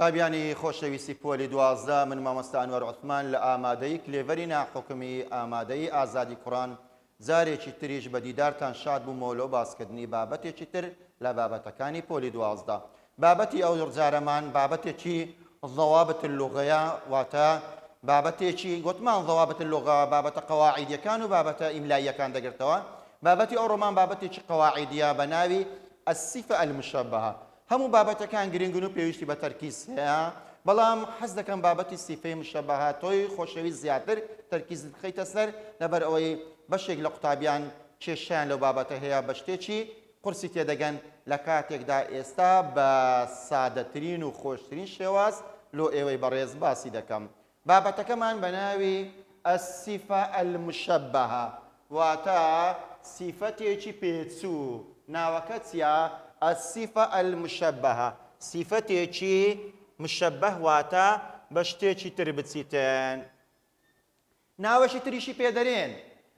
قوتابیانی خۆشەویستی پۆلی 12 من مامۆستا ئەنوەر عوثمان لە ئامادەی کلێڤەری ناحوکمی ئامادەی ئازادی کوڕان جارێکی تریش بە دیدارتان شاد بوومەوە لەو باسکردنی بابەتێکی تر لە بابەتەکانی پۆلی 12 بابەتی ئەو جارەمان بابەتێکی ضەوابط اللوغەیە واتە بابەتێکی گوتمان ضەوابط اللوغە بابەتە قەواعیدیەکان و بابەتە ئیملاییەکان دەگرتەوە بابەتی ئەو ڕۆمان بابەتێکی قەواعیدیە بە ناوی الصفة المشبهة هەموو بابەتەکان گرنگن و پێویستی بە تەرکیز هەیە بەڵام حەز دەکەم بابەتی سیفەی مشەبەهە تۆی خۆشەویست زیاتر تەرکیزت بخەیتە سەر لەبەر ئەوەی بەشێک لە قوتابیان کێشیان لەو بابەتە هەیە بە شتێکی قورسی تێدەگەن لە کاتێکدا ئێستا بە سادەترین و خۆشترین شێواز لۆ ئێوەی بەڕێز باسی دەکەم بابەتەکەمان بە ناوی الصفة المشبهة واتە سیفەتێکی پێچوو ناوەکە چیە؟ الصفة المشبهة صفتێکی مشبه واتە بە شتێکی تر بچیتن ناوەشی تریشی پێدەرێن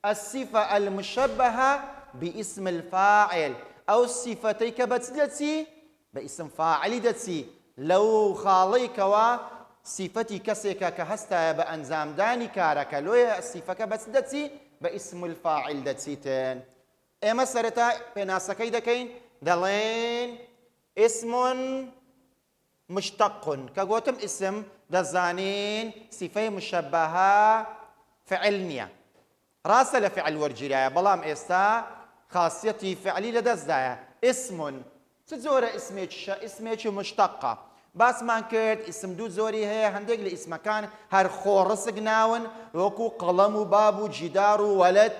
الصفة المشبهة باسم الفاعل ئەو صفتەی کە بە چ دەچی؟ بە ئیسم فاعلی دەچی لەو خاڵەی کەوا صفەتی کەسێکە کە هەستایە بە ئەنجامدانی کارەکە لۆیە صفەکە بە چ دەچی؟ بە ئیسم الفاعل دەچیتن ئێمە سەرەتا پێناسەکەی دەکەین دەڵێن اسم مشتق کە گوتم اسم دەزانین سیفەی مشەبەهە فعل نییە ڕاستە لە فعل وەرگیرایە بەڵام ئێستا خاصیەتی فعلی لەدەستدایە اسم چ جۆرە ئیسمێکی مشتەقە باسمان کرد ئیسم دوو زۆری هەیە هەندێک لە ئیسمەکان هەر خۆڕسک ناون وەکو قەڵەم و باب و جیدار و وەلەد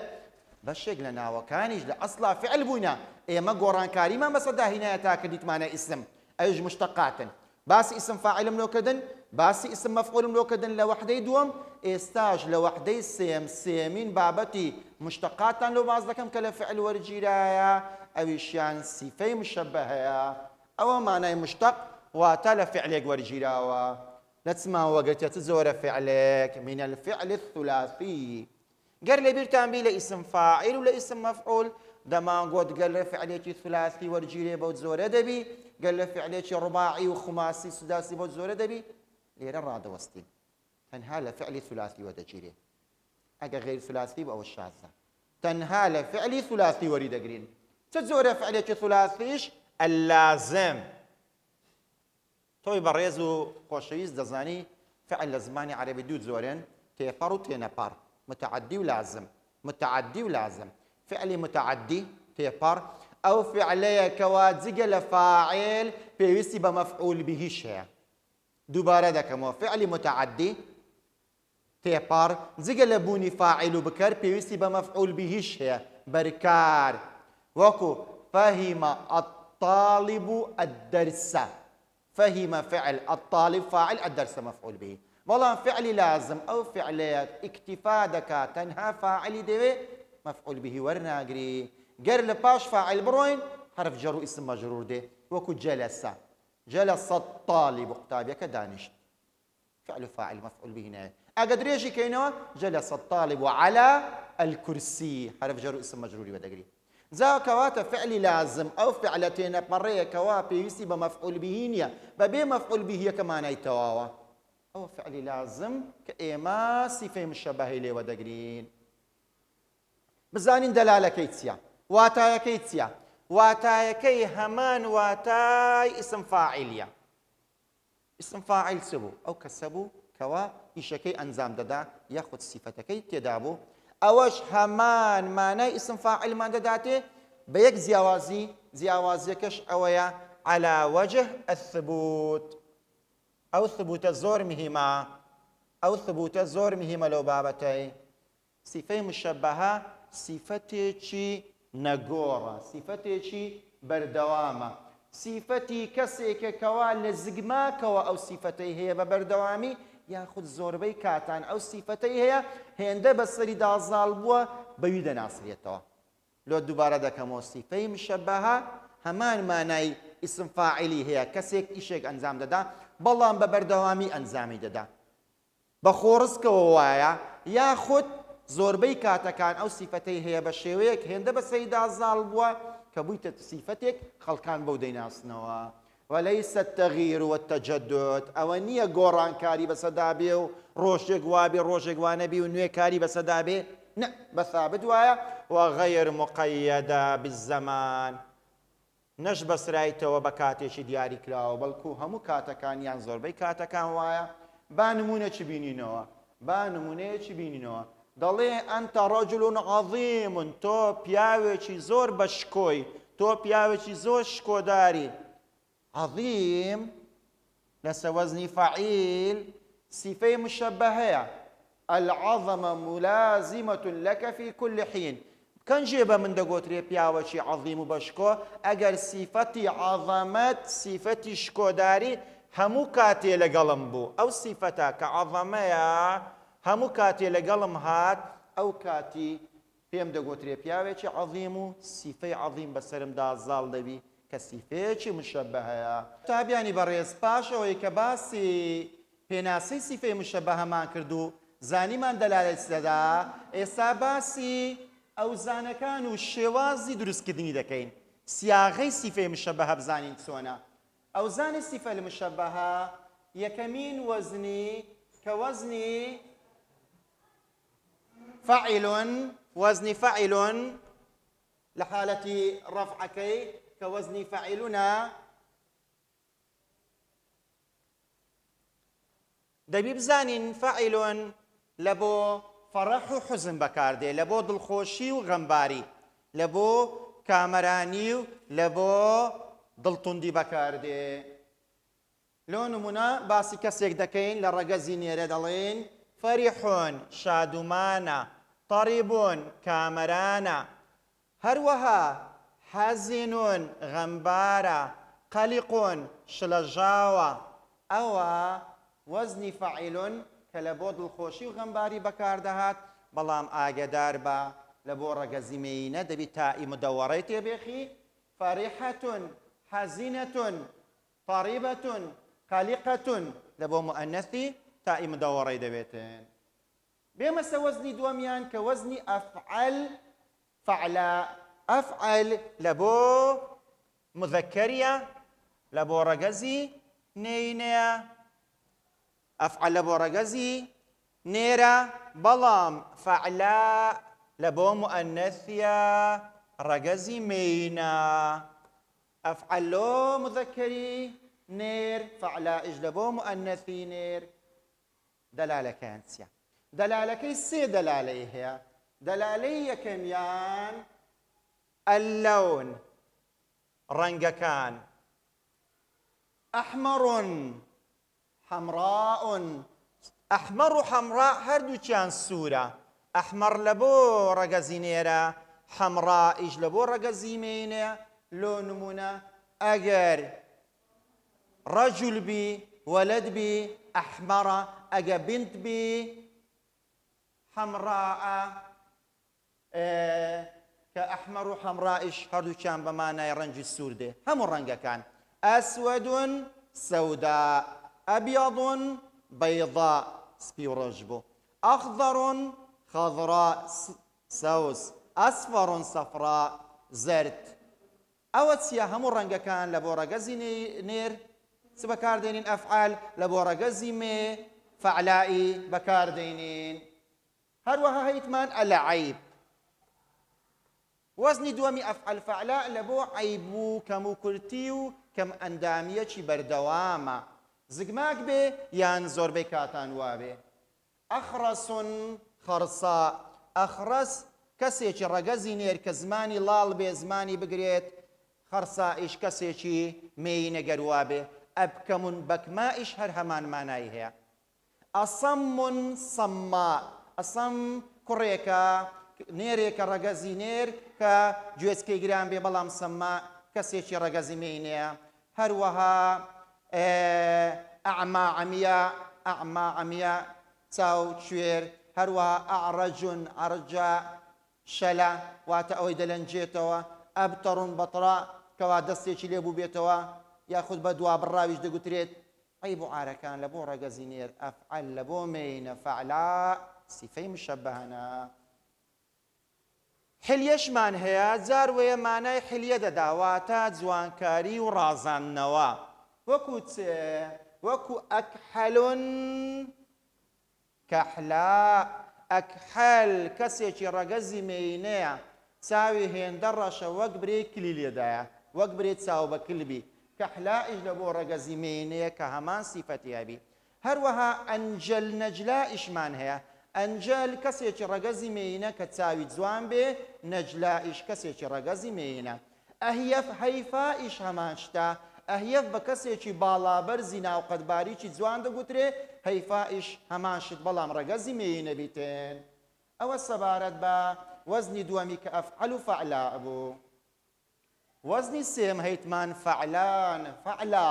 بەشێک لە ناوەکانیش لە ئەسڵا فعل بووینە ئێمە گۆڕانکاریمان بەسەر داهینایە تا کردیتمانە ئیسم ئەویش مشتەقاتن باسی ئیسم فاعلم لۆکردن باسی ئیسم مەفعولم لۆکردن لە وەحدەی دووەم ئێستاش لە وەحدەی سێمین بابەتی مشتەقاتان لۆ باز دەکەم کە لە فعل وەرگیرایە ئەویشیان سیفەی مشەبەهەیە ئەوە مانای مشتەق واتە لە فعلێک وەرگیراوە لە چماوە گەرتێت زۆرە فعلێک من الفعل الثلاثي گەر لەبیرتان بی لە ئیسم فاعل و لە ئیسم مەفعول دەمانگوت گەر لە فعلێکی ثلاثی وەرگیرێ بەو زۆرە دەبی گەر لە فعلێکی ڕباعی و خماسی سوداسی بۆ زۆرە دەبی لێرە ڕادەوەستین تەنها لە فعلی ثلاثی وەدەگیرێ ئەگە غیر ثلاثی بە ئەوە شازە تەنها لە فعلی ثلاثی وەری دەگرین چه جۆرە فعلێکی ثلاثیش اللازم تۆی بەڕێز و خۆشەویست دەزانی فعل لە زمانی عەرەبی دوو زۆرن تێپەڕ و تێنەپەڕ متعدي ولازم متعدي ولازم فعل متعدي تيبر او فعليه كواجه لفاعل بيوسي بمفعول به شيء دوباره دكمو فعل متعدي تيبر زيجه لبوني فاعل بكر بيوسي بمفعول به شيء بركار وكو فهم الطالب الدرس فهم فعل الطالب فاعل الدرس مفعول به بەڵام فعلی لازم ئەو فعلەیەک ئیکتیفا دەکات تەنها فاعلی دەوێ مەفعول بهی وەرناگری گەر لە پاش فاعل بڕۆین حرف جەر و ئیسم مەجرور دێ وەکو جەلەسە جەلەسە الطالب قوتابیەکە دانیشت فعل و فاعل مەفعول بهی نایە ئەگە درێژی کەینەوە جەلەسە الطالب وعلى الكرسي حرف جەر و ئیسم مەجروری وەدەگری جا کەواتە فعلی لازم ئەو فعلە تێنەپەڕەیەکەوا پێویستی بە مەفعول بهی نییە بەبێ مەفعول بهیەکە مانای تەواوە ئەو فعلی لازم کە ئێمە سیفەی مشەبەهەی لێوە دەگرین بزانین دەلالەکەی چییە واتایەکەی چییە واتایەکەی هەمان واتای ئیسم فاعیلیە ئیسم فاعیل چ بوو ئەو کەسە بوو کەوا ئیشەکەی ئەنجام دەدا یاخود سیفەتەکەی تێدا بوو ئەوەش هەمان مانای ئیسم فاعیلمان دەداتێ بە یەک جیاوازیەکەش ئەوەیە على وجه الثبوت ئەو ثبوتە زۆر مهمە ئەو ثبوتە زۆر مهمە لەو بابەتەی سیفەی مشەبەهە سیفەتێکی نەگۆڕە سیفەتێکی بەردەوامە سیفەتی کەسێکە کەوا لە زگماکەوە ئەو سیفەتەی هەیە بە بەردەوامی یاخود زۆربەی کاتان ئەو سیفەتەی هەیە هێندە بەسەری دازاڵ بووە بەوی دەناسرێتەوە لۆ دووبارە دەکەمەوە سیفەی مشەبەهە هەمان مانای ئیسم فاعیلی هەیە کەسێک ئیشێک ئەنجام دەدا بەڵام بە بەردەوامی ئەنجامی دەدا بە خۆڕسکەوە وایە یاخود زۆربەی کاتەکان ئەو سیفەتەی هەیە بە شێوەیەک هێندە بەسەری دازاڵ بووە کە بوویتە سیفەتێک خەڵکان بەو دەیناسنەوە وليس التغيير والتجدد ئەوە نییە گۆڕانکاری بەسەدا بێ و ڕۆژێک وابێ ڕۆژێک وانەبی و نوێ کاری بەسەدا بێ نە بەثابت وایە وغەیر مقەیەدە بالزەمان نەش بەسرایتەوە بە کاتێکی دیاری کراوە بەڵکو هەموو کاتەکانیان زۆربەی کاتەکان وایە با نمونەیەکی بینینەوە با نمونەیەکی بینینەوە دەڵێ ئەنتە ڕەجولون عەظیمون تۆ پیاوێکی زۆر بەشکۆی تۆ پیاوێکی زۆر شکۆداری عەظیم لەسەر وەزنی فەعیل سیفەی مشەبەهەیە العەظەمە مولازیمەة لەکە فی كل حین کەنجێ بە من دەگۆترێ پیاوەکی عەظیم و بەشکۆ ئەگەر سیفەتی عەظەمەت سیفەتی شکۆداری هەموو کاتێ لەگەڵم بوو ئەو سیفەتە کە عەظەمەیە هەموو کاتێ لەگەڵم هات ئەو کاتی پێم دەگۆترێ پیاوێکی عەظیم و سیفەی عەظیم بەسەرمدا زاڵ دەبی کە سیفەیەکی مشەبەهەیە تابیانی بەڕێز پاشەوەی کە باسی پێناسەی سیفەی مشەبەهەمان کرد و زانیمان دەلالەت دەدا ئێستا باسی ئەوزانەکان و شێوازی دروستکردنی دەکەین سیاغەی سیفەی مشەبەهە بزانین چۆنە ئەوزانی سیفە المشەبەهە یەکەمین وەزنی کە وەزنی فەعیلٌ وەزنی فەعیلٌ لە حالەتی ڕەفعەکەی کە وەزنی فەعیلونە دەبی بزانین فەعیلٌ لە بۆ فەرەح و حوزن بەکاردێ لە بۆ دڵخۆشی و غەمباری لە بۆ کامەرانی و لە بۆ دڵتوندی بەکاردێ لۆ نمونە باسی کەسێک دەکەین لە ڕەگەزی نێرە دەڵێن فەریحۆن شادومانە طەریبۆن کامەرانە هەروەها حەزینۆن غەمبارە قەلیقۆن شلەژاوە ئەوە وەزنی فەعیلٌ کە لە بۆ دڵخۆشی و غەمباری بەکاردەهات بەڵام ئاگدار بە لە بۆ ڕەگەزی مێینە دەبی تائی مدەوەڕەی تێبێخی فەریحەتٌ حەزینەتٌ طەریبەتٌ قەلیقەتٌ لە بۆ مؤەنەثی تائی مدەوەڕەی دەبێتن بێمە سە وەزنی دووەمیان کە وەزنی ئەفعەل فەعلا ئەفعەل لە بۆ مذەکەریە لە بۆ ڕەگەزی نێینەیە ئەفعەل لە بۆ ڕەگەزی نێرە بەڵام فەعلا لە بۆ مؤەنەثیە ڕەگەزی مێینە ئەفعەل لۆ مذەکەری نێر فەعلائش لە بۆ مؤەنەثی نێر دەلالەکەیان چییە دەلالەکەی سێ دەلالەی هەیە دەلالەی یەکەمیان اللون ڕەنگەکان ئەحمەڕٌ حەمڕاءٌ ئەحمەڕ و حەمڕا هەردووچیان سوورە ئەحمەڕ لە بۆ ڕەگەزی نێرە حەمڕائیش لە بۆ ڕەگەزی مێینە لۆ نمونە ئەگەر ڕەجول بی وەلەد بی ئەحمەڕە ئەگە بنت بی حەمڕاءە کە ئەحمەڕ و حەمڕائیش هەردووچیان بە مانای ڕەنجی سوور دێ هەموو ڕەنگەکان ئەسوەدٌ سەودا ئەبیەضٌ بەیضا سپی و ڕەش بوو ئەخضەڕٌ خەضڕا سەوس ئەسفەڕٌ سەفڕا زەرد ئەوە چییە هەموو ڕەنگەکان لە بۆ ڕەگەزی نێر چ بەکاردێنین ئەفعال لە بۆ ڕەگەزی مێ فەعلائی بەکاردێنین هەروەها هەیتمان ئەلعەیب وەزنی دووەمی ئەفعەل فەعلا لە بۆ عەیب و کەم و کورتی و کەم ئەندامیەکی بەردەوامە زگماک بێ یان زۆربەی کاتان وابێ ئەخڕەسٌ خەرسا ئەخڕەس کەسێکی ڕەگەزی نێر کە زمانی لاڵ بێ زمانی بگرێت خەرسائیش کەسێکی مێی نەگەر وابێ ئەبکەمون بەکمائیش هەر هەمان مانای هەیە ئەسەمٌ سەمما ئەسەم کوڕێکە نێرێکە ڕەگەزی نێر کە گوێچکەی گران بێ بەڵام سەمما کەسێکی ڕەگەزی مێینەیە هەروەها ئەعما عەمیە ئەعما عەمیە چاو کوێر هەروەها ئەعرەجون عەرجە شەلە واتە ئەوەی دەلەنجێتەوە ئەبتەڕون بەتڕا کەوا دەستێکی لێبوو بێتەوە یاخود بە دوا بڕاویش دەگوترێت عەیب و عارەکان لە بۆ ڕەگەزی نێر ئەفعەل لە بۆ مێینە فەعلا سیفەی مشەبەهەنە حلیەشمان هەیە جار وەیە مانای حلیە دەداواتە جوانکاری و ڕازاندنەوە وەکو چ وەکو ئەکحەلون کەحلا ئەکحەل کەسێکی ڕەگەزی مێینەیە چاوی هێندە ڕەشە وەک برێ کلی لێدایە وەک برێ چاو بە کلبی کەحلائیش لە بۆ ڕەگەزی مێینەیە کە هەمان سیفەتی هەبی هەروەها ئەنجەل نەجلائیشمان هەیە ئەنجەل کەسێکی ڕەگەزی مێینە کە چاوی جوان بێ نەجلائیش کەسێکی ڕەگەزی مێینە ئەهیەف هەیفائیش هەمان شتە ئەهیەف بە کەسێکی باڵابەرزی ناوقەتباریکی جوان دەگوترێ هەیفائیش هەمان شت بەڵام ڕەگەزی مێینە بیتێن ئەوە سەبارەت بە وەزنی دووەمی کە ئەفعەل و فەعلا بوو وەزنی سێم هەیتمان فەعلان فەعلا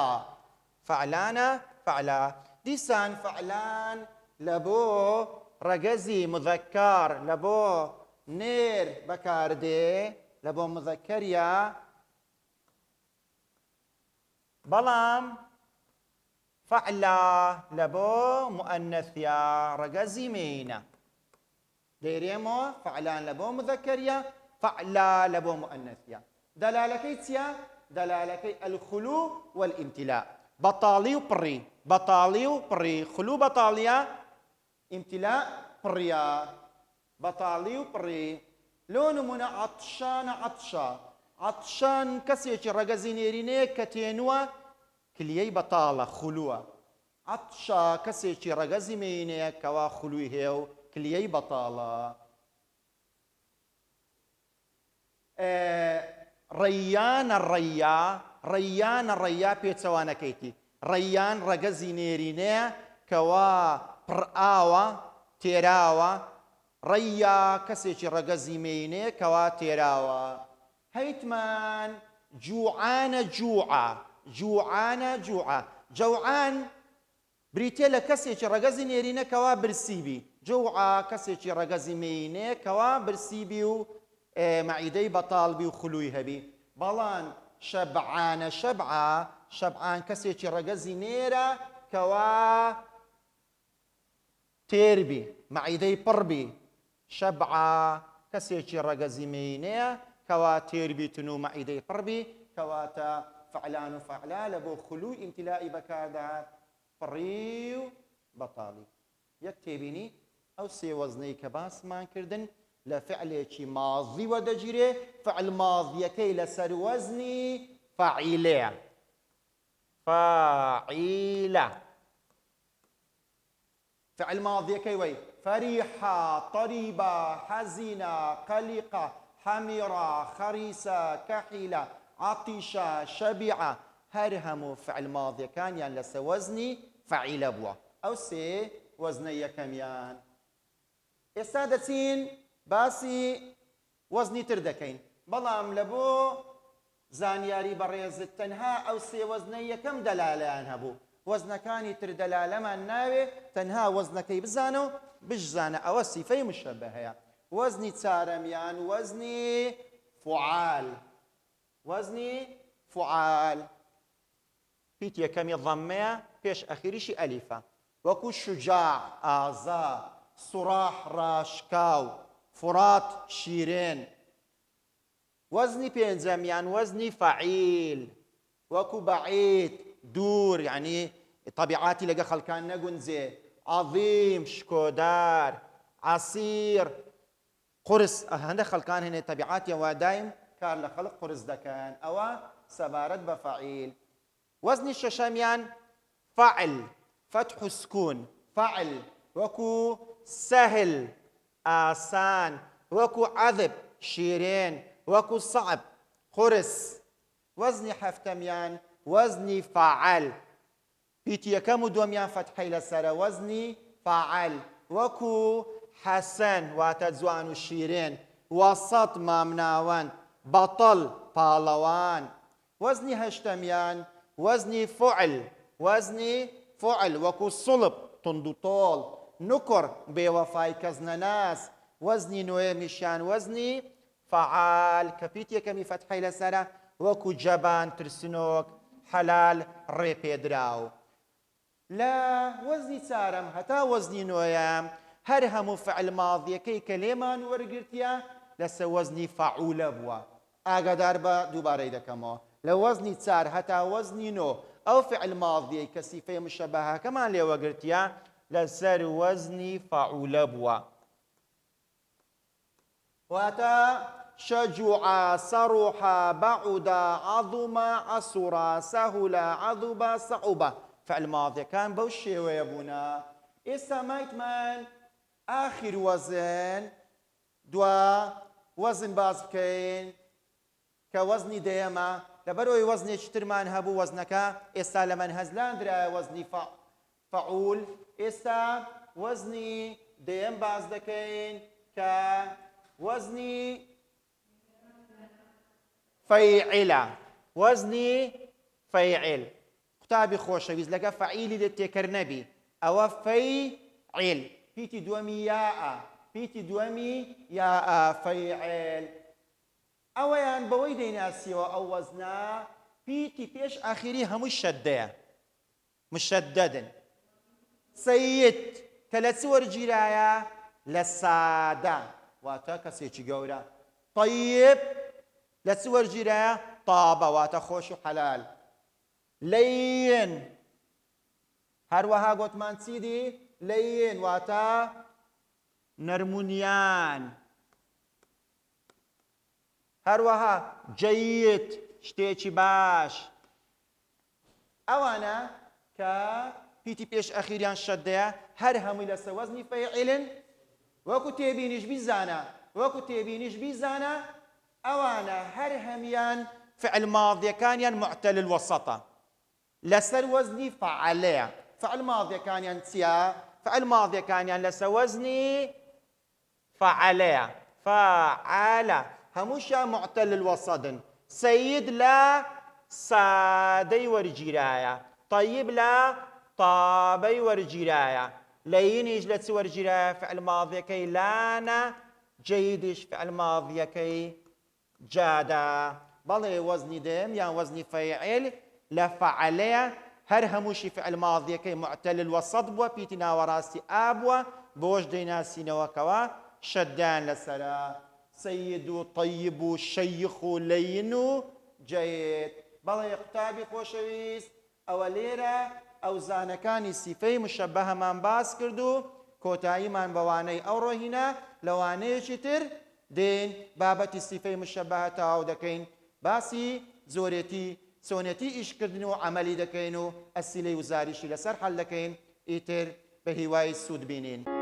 فەعلانە فەعلا دیسان فەعلان لە بۆ ڕەگەزی مذەکار لە بۆ نێر بەکاردێ لە بۆ مذەکەریە بەڵام فەعلا لە بۆ مؤەنەثیە ڕەگەزی مێینە دەیرێمەوە فەعلان لە بۆ مذەکەریە فەعلا لە بۆ مؤەنەثیە دەلالەکەی چییە؟ دەلالەکەی ئەلخولو والئیمتیلا بەتاڵی و پڕی بەتاڵی و پڕی خولو بەتاڵیە ئیمتیلا پڕیە بەتاڵی و پڕی لۆ نمونە عەطشانە عەطشە عەطشان کەسێکی ڕەگەزی نێرینەیە کە تێنووە کلیەی بەتاڵە خولووە عەطشە کەسێکی ڕەگەزی مێینەیە کەوا خولووی هەیە و کلیەی بەتاڵە ڕەیانە ڕەیا ڕەیانە ڕەیا پێچەوانەکەیتی ڕەیان ڕەگەزی نێرینەیە کەوا پڕئاوە تێراوە ڕەیا کەسێکی ڕەگەزی مێینەیە کەوا تێراوە هەیتمان جوعانە جوعە جوعانە جوعە جەوعان بریتێ لە کەسێکی ڕەگەزی نێرینە کەوا برسیبی جوعە کەسێکی ڕەگەزی مێینەیە کەوا برسیبی و مەعیدەی بەتاڵبی و خولووی هەبی بەڵام شەبعانە شەبعە شەبعان کەسێکی ڕەگەزی نێرە کەوا تێربی مەعیدەی پڕبی شەبعە کەسێکی ڕەگەزی مێینەیە کەوا تێربیتن و مەعیدەی پڕبی کەواتە فەعلان و فەعلا لە بۆ خولووی ئیمتیلائی بەکاردەهات پڕی و بەتاڵی یەک تێبینی ئەو سێ وەزنەی کە باسمان کردن لە فعلێکی ماضی وەدەگیرێ فعل ماضیەکەی لەسەر وەزنی فەعیلەیە فەعیلە فعل ماضیەکەی وەی فەریحە طەریبە حەزینە قەلیقە حەمیرە خەریسە کەحیلە عەطیشە شەبیعە هەر هەموو فعل ماضیەکانیان لەسەر وەزنی فەعیلە بووە ئەو سێ وەزنە یەکەمیان ئێستا دەچین باسی وەزنی تر دەکەین بەڵام لە بۆ زانیاری بەڕێزت تەنها ئەو سێ وەزنە یەکەم دەلالەیان هەبوو وەزنەکانی تر دەلالەمان ناوێ تەنها وەزنەکەی بزانە و بشزانە ئەوە سیفەی مشەبە هەیە وەزنی چارەمیان وەزنی فوعال وەزنی فوعال پیت یەکەمی ضەممەیە پێش ئەخیریشی ئەلیفە وەکو شوجاع ئازا سوڕاح ڕاشکاو فرات شیرێن وەزنی پێنجەمیان وەزنی فەعیل وەکو بەعید دوور یعنی طبیعاتی لەگە خەڵکان نەگونجێ عەظیم شکۆدار عەسیر قورس هەندێک خەڵکان هەنێ طبیعاتیان وا دایم کار لە خەڵک قورس دەکەن ئەوە سەبارەت بە فەعیل وەزنی شەشەمیان فەعل فتح و سکون فەعل وەکو سەهل ئاسان وەکو عەذب شیرێن وەکو سەعب قورس وەزنی حەفتەمیان وەزنی فەعەل پیتی یەکەم و دووەمیان فەتحەی لەسەرە وەزنی فەعەل وەکو حەسەن واتە جوان و شیرێن وەسەط مامناوەند بەتەڵ پاڵەوان وەزنی هەشتەمیان وەزنی فوعل وەزنی فوعل وەکو سوڵب تند و تۆڵ نوکڕ بێوەفای کەس نەناس وەزنی نوێمیشیان وەزنی فەعال کە پیت یەکەمی فەتحەی لەسەرە وەکو جەبان ترسنۆک حەلال ڕێپێدراو لە وەزنی چارەم هەتا وەزنی نوێیە هەر هەموو فعل ماضیەکەی کە لێمان وەرگرتیە لەسەر وەزنی فەعولە بووە ئاگادار بە دووبارەی دەکەمەوە لە وەزنی چار هەتا وەزنی نۆ ئەو فعل ماضیەی کە سیفەی مشەبەهەکەمان لێوەگرتیە لەسەر وەزنی فەعولە بووە. واتە شجوع صرح بعد عظم عسر سهل عذب صعوبة فعل ماضي كان بەو شێوەیە بوونا. ئێستا مایتمان ئاخر وەزن دوا وەزن باز بکەین کە وەزنی دەیەمە لەبەرەوەی وەزنێکی ترمان هەبوو وەزنەکە ئێستا لە مەنهەزلاندرایە وەزنی فەعول. ئێستا وەزنی دەیەم باز دەکەین کە وەزنی فەیعیلە. وەزنی فەیعیل قوتابی خۆشەویست لەگە فەعیلی لێ تێکەر نەبی ئەوە فەیعیل پیتی دووەمی یاءە پیتی دووەمی یاءە فەیعیل. ئەوەیان بەوەی دەیناسیەوە ئەو وەزنە پیتی پێش ئاخری هەمووی شەددەیە مشەددەدن. سەید کە لە چ وەرگیرایە؟ لە سادە واتە کەسێکی گەورە. طەیب لە چ وەرگیرایە؟ تابە واتە خۆش و حەلال. لەین هەروەها گوتمان چی دی؟ لەین واتە نەرمونیان. هەروەها جەید شتێکی باش. ئەوانە کە پیتی پێش ئەخیریان شەددەیە هەر هەمووی لەسەر وەزنی فەیعیلن. وەکو تێبینیش بیزانە وەکو تێبینیش بیزانە ئەوانە هەر هەمیان فعل ماضیەکانیان معتەل الوەسەطە لەسەر وەزنی فەعەلەیە. فعل ماضیەکانیان چییە؟ فعل ماضیەکانیان لەسەر وەزنی فەعەلەیە. فەعەلە هەمووشیان معتەل الوەسەطن. سەید لە سادەی وەرگیرایە. طەیب لە تابەی وەرگیرایە. لەینیش لە چ وەرگیرایە؟ فعل ماضیەکەی لانە. جەیدیش فعل ماضیەکەی جادە. بەڵێ وەزنی دەیەم یان وەزنی فەیعیل لە فەعەلەیە هەر هەمووشی فعل ماضیەکەی معتەل الوەسەط بووە پیتی ناوەڕاستی ئا بووە بۆش دەیناسینەوەکەوە شەددان لەسەرە. سەید و طەیب و شەیخ و لەین و جەید. بەڵێ قوتابی خۆشەویست ئەوە لێرە ئەوزانەکانی سیفەی مشەبەهەمان باس کرد و کۆتاییمان بەوانەی ئەو ڕۆهینە لەوانەیەکی تر دێن بابەتی سیفەی مشەبەهە تەواو دەکەین باسی زۆرێتی چۆنێتی ئیشکردن و عەمەلی دەکەین و ئەسیلەی وزاریشی لەسەر حەل دەکەین ئیتر بە هیوای سوود بینین.